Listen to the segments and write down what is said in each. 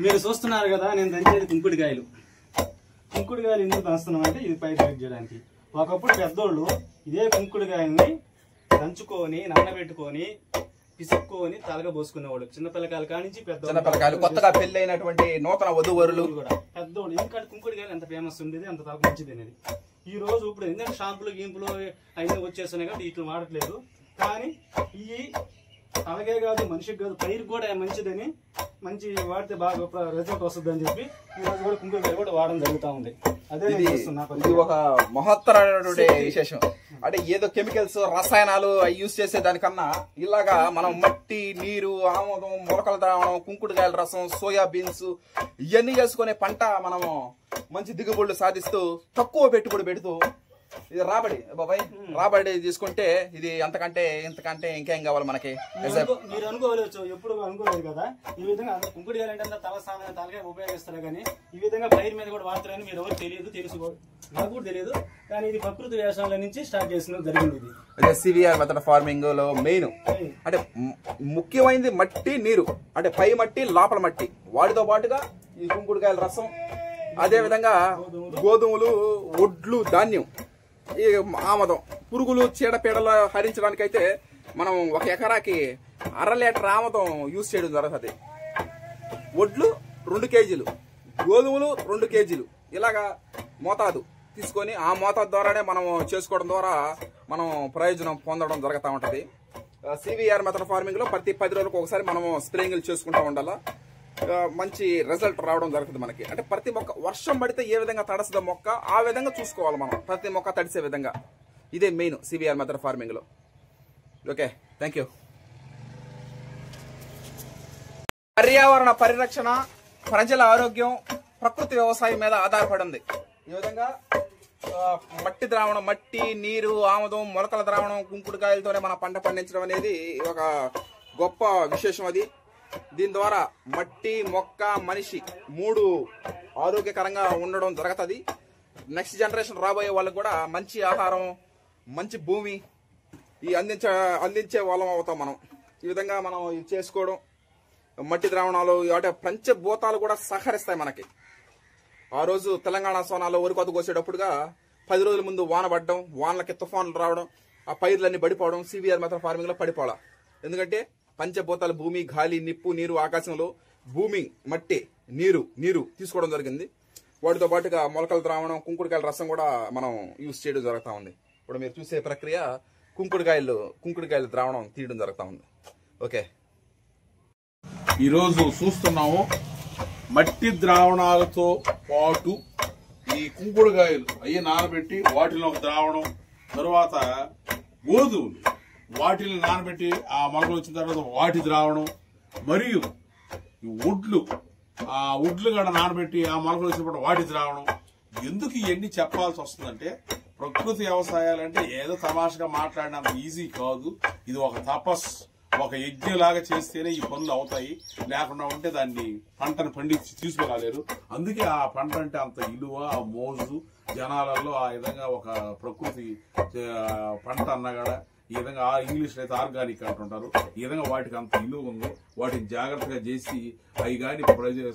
మీరు చూస్తున్నారు కదా, నేను దంచేది కుంకుడుకాయలు. కుంకుడుకాయలు ఎందుకు దంచుతున్నాం అంటే ఇది పై కట్ చేయడానికి. ఒకప్పుడు పెద్దోళ్ళు ఇదే కుంకుడుకాయల్ని దంచుకొని నానబెట్టుకొని పిసుక్కొని తలగా పోసుకునేవాళ్ళు. చిన్నపిల్లకాయల కానించి పెద్దపిల్లకాయలు, కొత్తగా పెళ్లి అయినటువంటి నూతన వధువరులు కూడా పెద్దోళ్ళు. ఎందుకంటే కుంకుడుకాయలు ఎంత ఫేమస్ ఉండేది, అంత తలకు మంచిది అనేది. ఈ రోజు ఇప్పుడు ఎందుకంటే షాంపులు గింపులు అవన్నీ వచ్చేస్తున్నాయి కాబట్టి వీటిని వాడట్లేదు. కానీ ఈ అలాగే కాదు, మనిషికి కాదు, పైరు కూడా మంచిదని, మంచి వాడితే బాగా రిజల్ట్ వస్తుంది అని చెప్పి ఈ రోజు కూడా కుంకుడుకాయ కూడా వాడడం జరుగుతూ ఉంది. అదే ఇది ఒక మహత్తరమైనటువంటి విశేషం. అంటే ఏదో కెమికల్స్ రసాయనాలు అవి యూజ్ చేసే దానికన్నా ఇలాగా మనం మట్టి, నీరు, ఆమోదం, మొలకల ద్రావణం, కుంకుడుకాయల రసం, సోయాబీన్స్ ఇవన్నీ చేసుకునే పంట మనము మంచి దిగుబడులు సాధిస్తూ తక్కువ పెట్టుబడి పెడుతూ ఇది రాబడి తీసుకుంటే ఇది అంతకంటే ఇంతకంటే ఇంకేం కావాలి మనకి. మీరు అనుకోవచ్చు, ఎప్పుడు అనుకోలేదు కదా ఈ విధంగా. కుంకుడుకాయలు అంటే తలకాయ ఉపయోగిస్తారు కానీ ఈ విధంగా పైరు మీద కూడా వాడతారని మీరు ఎవరు తెలుసు, నాకు కూడా తెలియదు. కానీ ఇది ప్రకృతి వ్యవసాయాల నుంచి స్టార్ట్ చేసిన జరిగింది. ఇది అదే సివిఆర్ మెథడ్ ఫార్మింగ్ లో మెయిన్ అంటే ముఖ్యమైనది మట్టి, నీరు. అంటే పై మట్టి, లోపల మట్టి. వాటితో పాటుగా ఈ కుంకుడుకాయల రసం, అదే విధంగా గోధుమలు, ఒడ్లు, ధాన్యం, ఈ ఆమదం, పురుగులు, చీడపీడలు హరించడానికైతే మనం 1 ఎకరాకి 1/2 లీటర్ ఆమదం యూజ్ చేయడం జరుగుతుంది. ఒడ్లు 2 కేజీలు, గోధుమలు 2 కేజీలు, ఇలాగా మోతాదు తీసుకొని ఆ మోతాదు ద్వారానే మనం చేసుకోవడం ద్వారా మనం ప్రయోజనం పొందడం జరుగుతూ ఉంటుంది. సివిఆర్ మెథడ్ ఫార్మింగ్ లో ప్రతి 10 రోజులకు ఒకసారి మనం స్ప్రేయింగ్లు చేసుకుంటూ ఉండాలా. మంచి రిజల్ట్ రావడం జరుగుతుంది మనకి. అంటే ప్రతి మొక్క వర్షం పడితే ఏ విధంగా తడసదో మొక్క ఆ విధంగా చూసుకోవాలి మనం, ప్రతి మొక్క తడిసే విధంగా. ఇదే మెయిన్ సివిఆర్ మెథడ్ ఫార్మింగ్ లో. Okay, thank you. పర్యావరణ పరిరక్షణ, ప్రజల ఆరోగ్యం ప్రకృతి వ్యవసాయం మీద ఆధారపడి ఉంది. ఈ విధంగా మట్టి ద్రావణం, మట్టి, నీరు, ఆమదం, మొలకల ద్రావణం, కుంకుడుకాయలతోనే మన పంట పండించడం అనేది ఒక గొప్ప విశేషం. అది దీని ద్వారా మట్టి, మొక్క, మనిషి 3 ఆరోగ్యకరంగా ఉండడం జరుగుతుంది. నెక్స్ట్ జనరేషన్ రాబోయే వాళ్ళకు కూడా మంచి ఆహారం, మంచి భూమి ఈ అందించే వాళ్ళం అవుతాం మనం. ఈ విధంగా మనం ఇది చేసుకోవడం, మట్టి ద్రావణాలు అంటే పంచభూతాలు కూడా సహకరిస్తాయి మనకి. ఆ రోజు తెలంగాణ సోనాలో వరి కోత కోసేటప్పుడుగా 10 రోజుల ముందు వాన పడడం, వానలకి తుఫాన్లు రావడం, ఆ పైర్లన్నీ పడిపోవడం సివిఆర్ మెథడ్ ఫార్మింగ్ లో పడిపోవాలా. ఎందుకంటే పంచభూతాలు భూమి, గాలి, నిప్పు, నీరు, ఆకాశంలో భూమి, మట్టి, నీరు తీసుకోవడం జరిగింది. వాటితో పాటుగా మొలకల ద్రావణం, కుంకుడుకాయల రసం కూడా మనం యూజ్ చేయడం జరుగుతూ ఉంది. ఇప్పుడు మీరు చూసే ప్రక్రియ కుంకుడుకాయల ద్రావణం తీయడం జరుగుతూ ఉంది. ఓకే, ఈరోజు చూస్తున్నాము మట్టి ద్రావణాలతో పాటు ఈ కుంకుడుకాయలు అవి నానబెట్టి వాటిలో ఒక ద్రావణం, తరువాత గోధుమలు వాటిని నానబెట్టి ఆ మొలకలు వచ్చిన తర్వాత వాటి ద్రావణం, మరియు ఈ ఒడ్లు కూడా నానబెట్టి ఆ మొలకలు వచ్చినప్పుడు వాటి ద్రావణం. ఎందుకు ఇవన్నీ చెప్పాల్సి వస్తుందంటే ప్రకృతి వ్యవసాయాలంటే ఏదో తమాషగా మాట్లాడినంత ఈజీ కాదు. ఇది ఒక తపస్సు, ఒక యజ్ఞలాగా చేస్తేనే ఈ పనులు అవుతాయి. లేకుండా ఉంటే దాన్ని పంటను పండించి తీసుకురాలేరు. అందుకే ఆ పంట అంటే అంత విలువ, ఆ మోజు జనాలలో. ఆ విధంగా ఒక ప్రకృతి పంట అన్నా కూడా ఈ విధంగా ఇంగ్లీష్ అయితే ఆర్గానిక్ అంటుంటారు. ఈ విధంగా వాటికి అంత విలువ ఉంది. వాటిని జాగ్రత్తగా చేసి అవి కానీ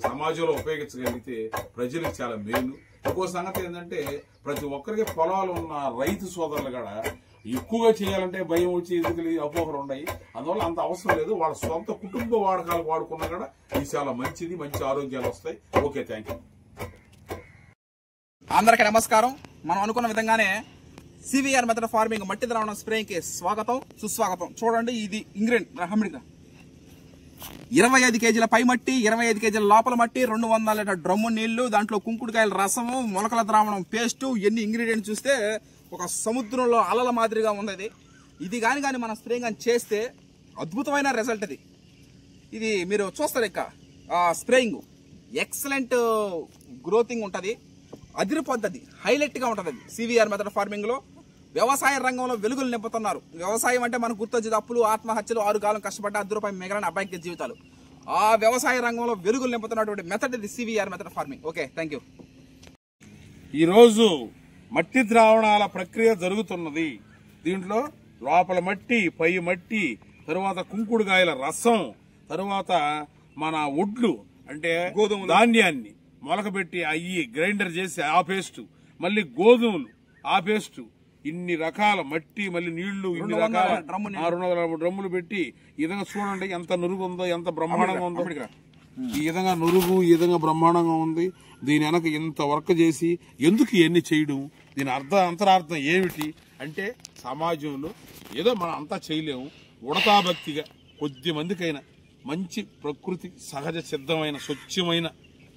సమాజంలో ఉపయోగించగలిగితే ప్రజలకు చాలా మేలు. ఇంకో సంగతి ఏంటంటే ప్రతి ఒక్కరికి పొలాలు ఉన్న రైతు సోదరులు కూడా ఎక్కువగా చేయాలంటే భయం వచ్చి ఎందుకు అపోహలు ఉన్నాయి. అందువల్ల అంత అవసరం లేదు. వాళ్ళ సొంత కుటుంబ వాడకాలు వాడుకున్నా కూడా ఇది చాలా మంచిది, మంచి ఆరోగ్యాలు వస్తాయి. Okay, thank you. అందరికీ నమస్కారం. మనం అనుకున్న విధంగానే సివిఆర్ మెథడ్ ఫార్మింగ్ మట్టి ద్రావణం స్ప్రేయింగ్ కి స్వాగతం, సుస్వాగతం. చూడండి, ఇది ఇంగ్రీడియంట్ 25 కేజీల పై మట్టి, 25 కేజీల లోపల మట్టి, 200 లీటర్ డ్రమ్ము నీళ్లు, దాంట్లో కుంకుడుకాయల రసము, మొలకల ద్రావణం పేస్టు, ఎన్ని ఇంగ్రీడియంట్స్ చూస్తే ఒక సముద్రంలో అలల మాదిరిగా ఉన్నది. ఇది కానీ మనం స్ప్రేయింగ్ అని చేస్తే అద్భుతమైన రిజల్ట్ ఇది. ఇది మీరు చూస్తారు ఇక స్ప్రేయింగ్ ఎక్సలెంట్ గ్రోతింగ్ ఉంటుంది, అదిరిపోద్ది, హైలైట్ గా ఉంటుంది. సివిఆర్ మెథడ్ ఫార్మింగ్ లో వ్యవసాయ రంగంలో వెలుగులు నింపుతున్నారు. వ్యవసాయం అంటే మనకు గుర్తొచ్చేది అప్పులు, ఆత్మహత్యలు, 6 కాలం కష్టపడ్డ ₹10 మిగిలిన అబ్బాయికి జీవితాలు. ఆ వ్యవసాయ రంగంలో వెలుగులు నింపుతున్నటువంటి మెథడ్ ఇది CVR method farming. Okay, thank you. ఈరోజు మట్టి ద్రావణాల ప్రక్రియ జరుగుతున్నది. దీంట్లో లోపల మట్టి, పై మట్టి, తరువాత కుంకుడుకాయల రసం, తరువాత మన ఒడ్లు, అంటే ధాన్యాన్ని మొలకబెట్టి అయ్యి గ్రైండర్ చేసి ఆ పేస్ట్, మళ్ళీ గోధుమలు ఆ పేస్ట్, ఇన్ని రకాల మట్టి, మళ్ళీ నీళ్లు, ఇన్ని రకాల 200 డ్రమ్ములు పెట్టి ఈ విధంగా చూడండి ఎంత నురుగు ఉందో, ఎంత బ్రహ్మాండంగా ఉందో. ఈ విధంగా నురుగు ఈ విధంగా బ్రహ్మాండంగా ఉంది. దీని వెనక ఇంత వర్క్ చేసి ఎందుకు ఇవన్నీ చేయడం, దీని అంతరార్థం ఏమిటి అంటే సమాజంలో ఏదో మనం అంతా చేయలేము, ఉడతాభక్తిగా కొద్ది మందికైనా మంచి ప్రకృతి సహజ సిద్ధమైన స్వచ్ఛమైన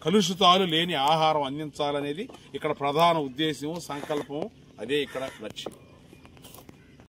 కలుషితాలు లేని ఆహారం అందించాలనేది ఇక్కడ ప్రధాన ఉద్దేశం, సంకల్పం. అదే ఇక్కడ లక్ష్యం.